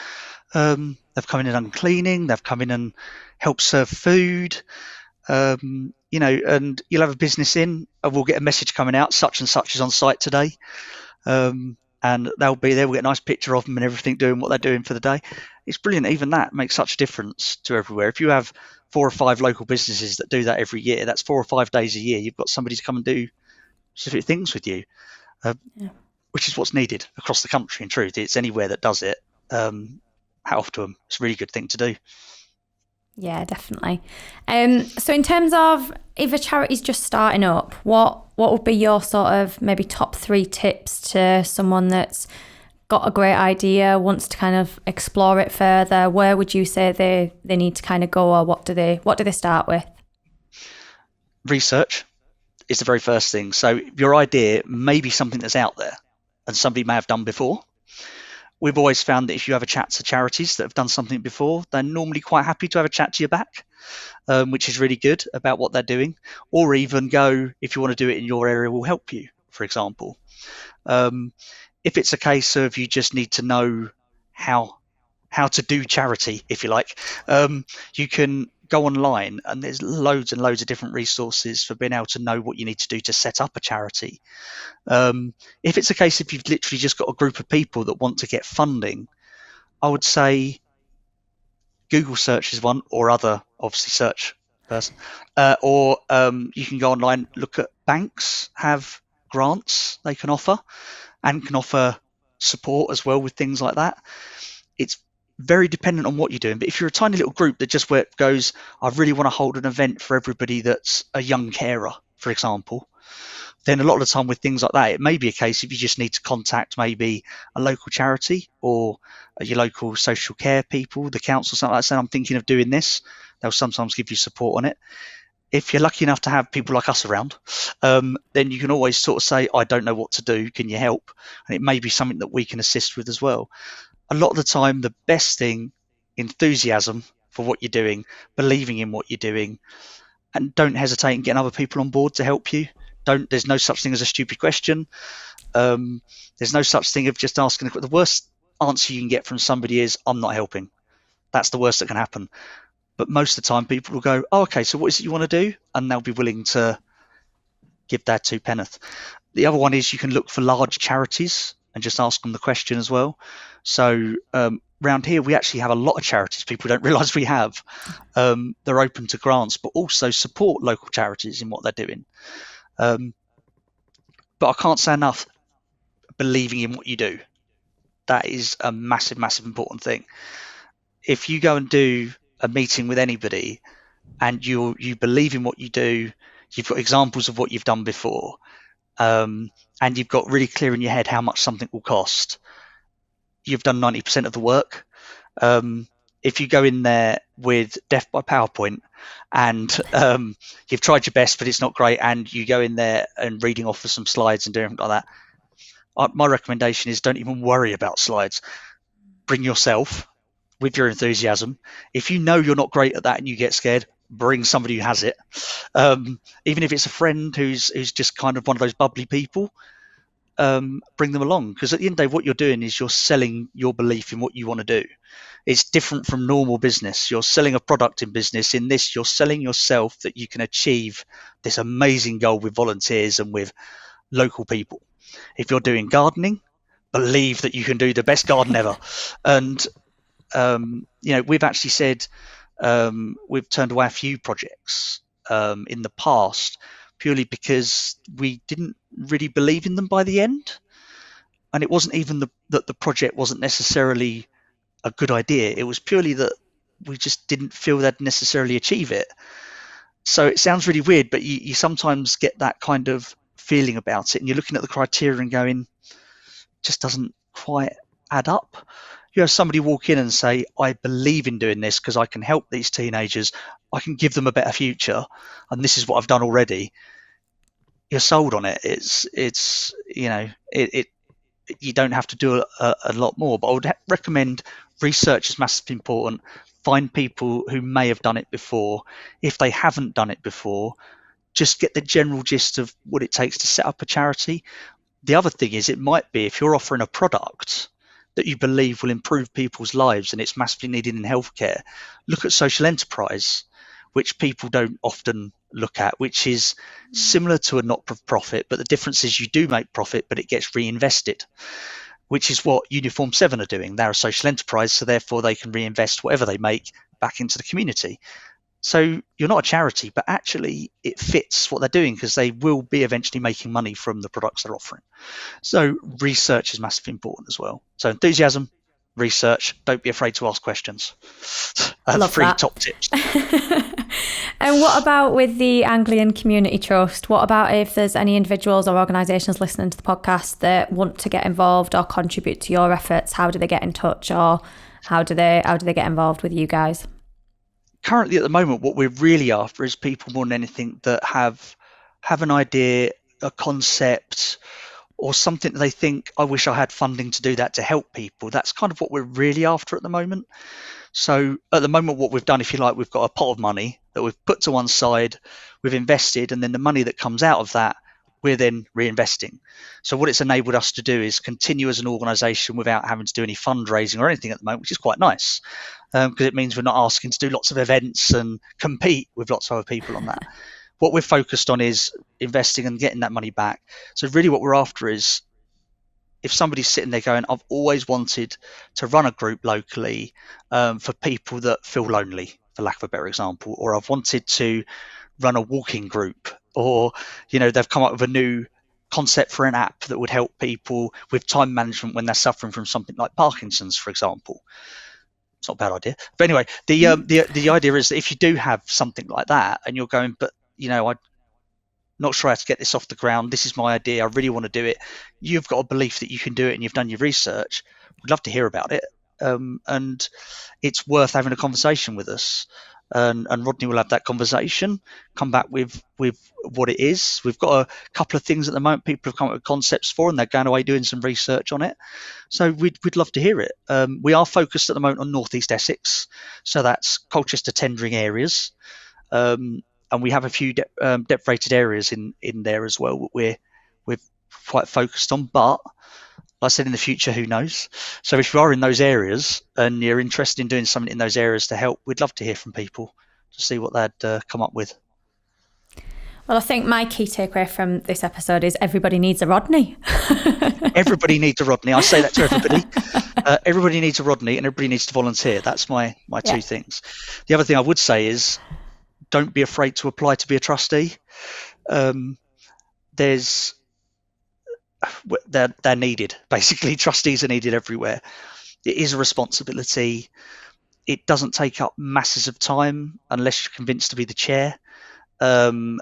They've come in and done cleaning. They've come in and helped serve food. And you'll have a business in, and we'll get a message coming out, such and such is on site today. And they'll be there. We'll get a nice picture of them and everything, doing what they're doing for the day. It's brilliant. Even that makes such a difference to everywhere. If you have 4 or 5 local businesses that do that every year, that's 4 or 5 days a year. You've got somebody to come and do specific things with you, which is what's needed across the country. In truth, it's anywhere that does it. Hat off to them. It's a really good thing to do. Yeah, definitely. So in terms of if a charity's just starting up, what would be your sort of maybe top 3 tips to someone that's got a great idea, wants to kind of explore it further? Where would you say they need to kind of go, or what do they start with? Research is the very first thing. So your idea may be something that's out there and somebody may have done before. We've always found that if you have a chat to charities that have done something before, they're normally quite happy to have a chat to you back, which is really good about what they're doing. Or even go, if you want to do it in your area, we'll help you, for example. If it's a case of you just need to know how to do charity, if you like, you can go online, and there's loads and loads of different resources for being able to know what you need to do to set up a charity. If it's a case if you've literally just got a group of people that want to get funding, I would say Google search is one, or other obviously search person, or you can go online, look at banks have grants they can offer, and can offer support as well with things like that. It's very dependent on what you're doing, but if you're a tiny little group that just goes, I really want to hold an event for everybody that's a young carer, for example, then a lot of the time with things like that, it may be a case if you just need to contact maybe a local charity or your local social care people, the council, something like that, saying I'm thinking of doing this. They'll sometimes give you support on it. If you're lucky enough to have people like us around, then you can always sort of say, I don't know what to do, can you help? And it may be something that we can assist with as well. A lot of the time, the best thing, enthusiasm for what you're doing, believing in what you're doing, and don't hesitate in getting other people on board to help you. There's no such thing as a stupid question. There's no such thing of just asking. The worst answer you can get from somebody is, I'm not helping. That's the worst that can happen. But most of the time, people will go, oh, okay, so what is it you want to do? And they'll be willing to give their 2 penneth. The other one is you can look for large charities and just ask them the question as well. So around here, we actually have a lot of charities people don't realise we have. They're open to grants, but also support local charities in what they're doing. But I can't say enough, believing in what you do. That is a massive, massive important thing. If you go and do a meeting with anybody and you believe in what you do, you've got examples of what you've done before, and you've got really clear in your head how much something will cost, you've done 90% of the work. If you go in there with death by PowerPoint and you've tried your best but it's not great, and you go in there and reading off of some slides and doing everything like that, my recommendation is don't even worry about slides. Bring yourself with your enthusiasm. If you know you're not great at that and you get scared, bring somebody who has it. Even if it's a friend who's just kind of one of those bubbly people, bring them along, because at the end of the day, what you're doing is you're selling your belief in what you want to do. It's different from normal business. You're selling a product in business. In this, you're selling yourself that you can achieve this amazing goal with volunteers and with local people. If you're doing gardening, believe that you can do the best garden ever. And we've actually said we've turned away a few projects in the past purely because we didn't really believe in them by the end. And it wasn't even that the project wasn't necessarily a good idea. It was purely that we just didn't feel they'd necessarily achieve it. So it sounds really weird, but you sometimes get that kind of feeling about it, and you're looking at the criteria and going, just doesn't quite add up. You have somebody walk in and say, I believe in doing this because I can help these teenagers, I can give them a better future, and this is what I've done already. You're sold on it. It's you don't have to do a lot more, but I would recommend research is massively important. Find people who may have done it before. If they haven't done it before, just get the general gist of what it takes to set up a charity. The other thing is, it might be if you're offering a product that you believe will improve people's lives and it's massively needed in healthcare, look at social enterprise, which people don't often look at, which is similar to a not-for-profit, but the difference is you do make profit, but it gets reinvested, which is what Uniform 7 are doing. They're a social enterprise, so therefore they can reinvest whatever they make back into the community. So you're not a charity, but actually it fits what they're doing because they will be eventually making money from the products they're offering. So research is massively important as well. So enthusiasm, research, don't be afraid to ask questions. Love 3 that. top tips. And what about with the Anglian Community Trust? What about if there's any individuals or organisations listening to the podcast that want to get involved or contribute to your efforts? How do they get in touch, or how do they get involved with you guys? Currently, at the moment, what we're really after is people more than anything that have an idea, a concept, or something that they think, I wish I had funding to do that to help people. That's kind of what we're really after at the moment. So at the moment, what we've done, if you like, we've got a pot of money that we've put to one side, we've invested, and then the money that comes out of that, we're then reinvesting. So what it's enabled us to do is continue as an organisation without having to do any fundraising or anything at the moment, which is quite nice, because it means we're not asking to do lots of events and compete with lots of other people on that. What we're focused on is investing and getting that money back. So really what we're after is, if somebody's sitting there going, I've always wanted to run a group locally for people that feel lonely, for lack of a better example, or I've wanted to run a walking group, or they've come up with a new concept for an app that would help people with time management when they're suffering from something like Parkinson's, for example. It's not a bad idea, but anyway, the idea is that if you do have something like that and you're going, but I'm not sure how to get this off the ground, this is my idea, I really want to do it, you've got a belief that you can do it and you've done your research, we'd love to hear about it, and it's worth having a conversation with us, and Rodney will have that conversation, come back with what it is. We've got a couple of things at the moment people have come up with concepts for, and they're going away doing some research on it, so we'd love to hear it. We are focused at the moment on North East Essex, so that's Colchester, Tendring areas, and we have a few deprivated areas in there as well. We're quite focused on, but like I said, in the future, who knows? So if you are in those areas and you're interested in doing something in those areas to help, we'd love to hear from people to see what they'd come up with. Well, I think my key takeaway from this episode is everybody needs a Rodney. Everybody needs a Rodney. I say that to everybody. Everybody needs a Rodney, and everybody needs to volunteer. That's my two things. The other thing I would say is, don't be afraid to apply to be a trustee. They're needed. Basically, trustees are needed everywhere. It is a responsibility. It doesn't take up masses of time unless you're convinced to be the chair. And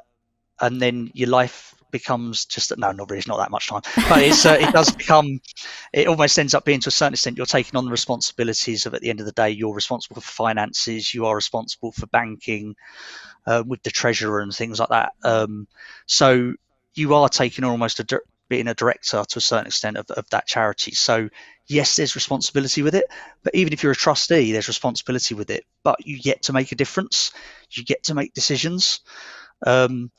then your life becomes just, no, not really, it's not that much time, but it does become, it almost ends up being, to a certain extent, you're taking on the responsibilities of, at the end of the day, you're responsible for finances, you are responsible for banking, with the treasurer and things like that. So you are taking on almost being a director to a certain extent of that charity. So yes, there's responsibility with it, but even if you're a trustee, there's responsibility with it. But you get to make a difference. You get to make decisions. Even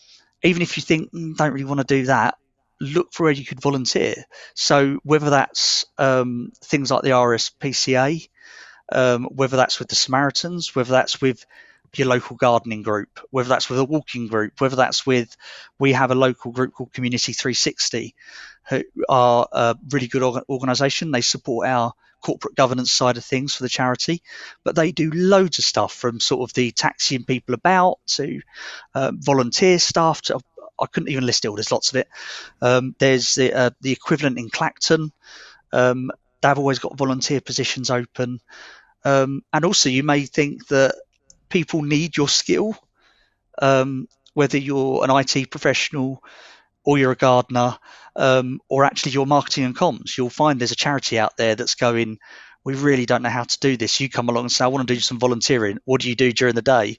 if you think, don't really want to do that, look for where you could volunteer. So whether that's things like the RSPCA, whether that's with the Samaritans, whether that's with your local gardening group, whether that's with a walking group, whether that's with, we have a local group called Community 360, who are a really good organisation. They support our corporate governance side of things for the charity, but they do loads of stuff, from sort of the taxiing people about to volunteer staff. I couldn't even list it all. There's lots of it. There's the equivalent in Clacton. They've always got volunteer positions open. And also, you may think that people need your skill, whether you're an IT professional or you're a gardener, or actually you're marketing and comms. You'll find there's a charity out there that's going, we really don't know how to do this. You come along and say, I want to do some volunteering. What do you do during the day?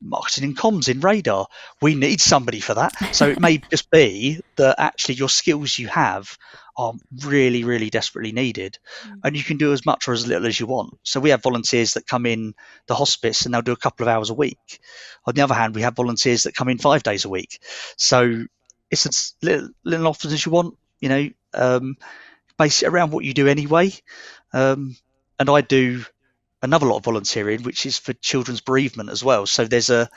Marketing and comms in Radar. We need somebody for that. So it may just be that actually your skills you have are really, really desperately needed, and you can do as much or as little as you want. So we have volunteers that come in the hospice and they'll do a couple of hours a week. On the other hand, we have volunteers that come in 5 days a week. So it's as little often as you want, base it around what you do anyway. And I do another lot of volunteering, which is for children's bereavement as well. So there's a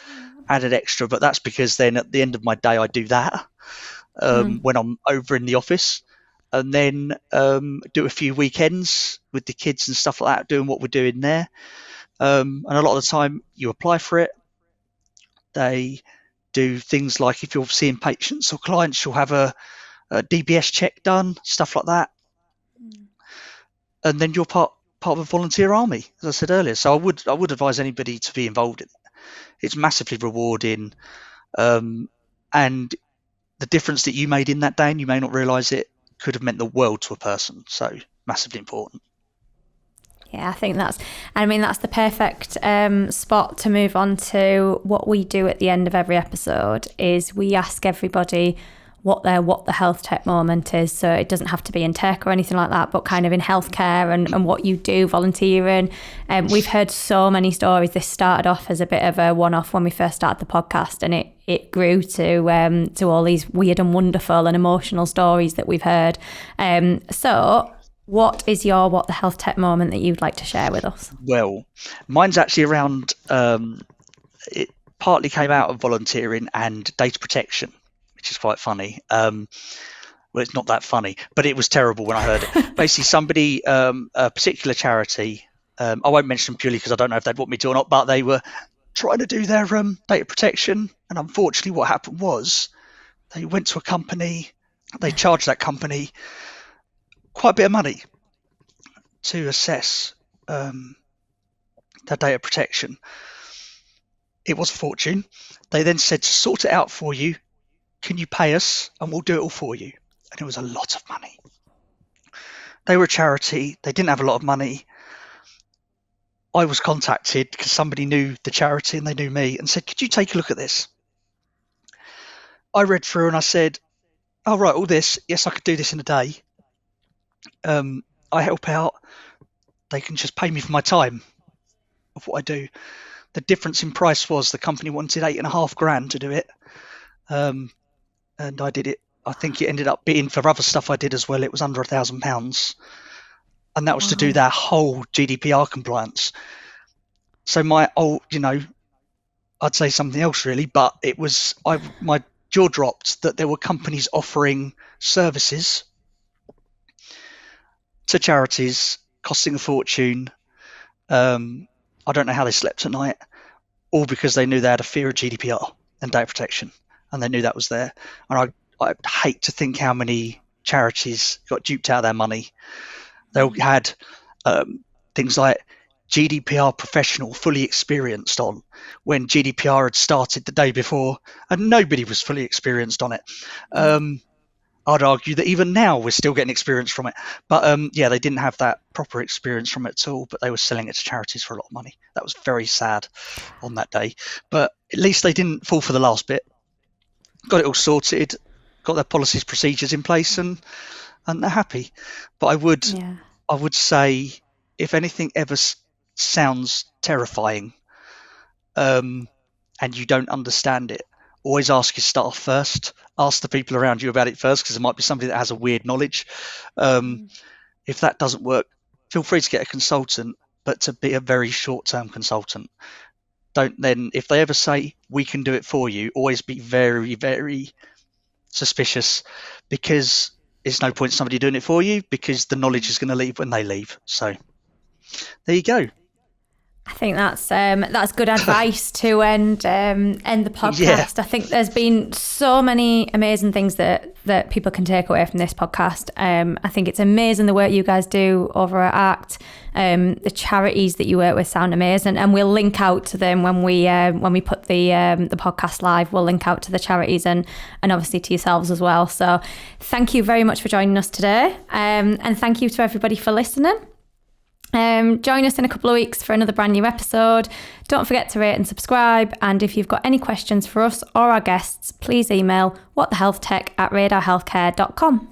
added extra, but that's because then at the end of my day, I do that when I'm over in the office, and then do a few weekends with the kids and stuff like that, doing what we're doing there. And a lot of the time you apply for it. They do things like, if you're seeing patients or clients, you'll have a DBS check done, stuff like that. And then you're part of a volunteer army, as I said earlier. So I would advise anybody to be involved in it. It's massively rewarding, and the difference that you made in that day, and you may not realise it, could have meant the world to a person. So massively important. Yeah, I think that's the perfect spot to move on to what we do at the end of every episode. Is we ask everybody what the health tech moment is. So it doesn't have to be in tech or anything like that, but kind of in healthcare and what you do volunteering. We've heard so many stories. This started off as a bit of a one-off when we first started the podcast, and it grew to all these weird and wonderful and emotional stories that we've heard. So what is your what the health tech moment that you'd like to share with us? Well, mine's actually around, it partly came out of volunteering and data protection, which is quite funny. Well, it's not that funny, but it was terrible when I heard it. Basically, somebody, a particular charity, I won't mention them purely because I don't know if they'd want me to or not, but they were trying to do their data protection. And unfortunately, what happened was they went to a company, they charged that company quite a bit of money to assess their data protection. It was a fortune. They then said, to sort it out for you, can you pay us and we'll do it all for you? And it was a lot of money. They were a charity. They didn't have a lot of money. I was contacted because somebody knew the charity and they knew me, and said, could you take a look at this? I read through and I said, oh, right, all this. Yes, I could do this in a day. I help out. They can just pay me for my time of what I do. The difference in price was the company wanted $8,500 to do it. And I did it. I think it ended up being, for other stuff I did as well, it was under £1,000, and that was to do that whole GDPR compliance. So I'd say something else really, but it was, my jaw dropped that there were companies offering services to charities costing a fortune. I don't know how they slept at night, all because they knew they had a fear of GDPR and data protection, and they knew that was there. And I hate to think how many charities got duped out of their money. They all had things like GDPR professional, fully experienced on, when GDPR had started the day before and nobody was fully experienced on it. I'd argue that even now we're still getting experience from it. But they didn't have that proper experience from it at all, but they were selling it to charities for a lot of money. That was very sad on that day. But at least they didn't fall for the last bit. Got it all sorted. got their policies, procedures in place, and they're happy. But I would say, if anything ever sounds terrifying, and you don't understand it, always ask your staff first. Ask the people around you about it first, because there might be somebody that has a weird knowledge. If that doesn't work, feel free to get a consultant, but to be a very short-term consultant. Don't then, if they ever say we can do it for you, always be very, very suspicious, because it's no point somebody doing it for you, because the knowledge is going to leave when they leave. So there you go. I think that's good advice to end the podcast. Yeah. I think there's been so many amazing things that people can take away from this podcast. I think it's amazing the work you guys do over at ACT. The charities that you work with sound amazing, and we'll link out to them when we put the podcast live. We'll link out to the charities and obviously to yourselves as well. So thank you very much for joining us today, and thank you to everybody for listening. Join us in a couple of weeks for another brand new episode. Don't forget to rate and subscribe, and if you've got any questions for us or our guests, please email whatthehealthtech@radarhealthcare.com.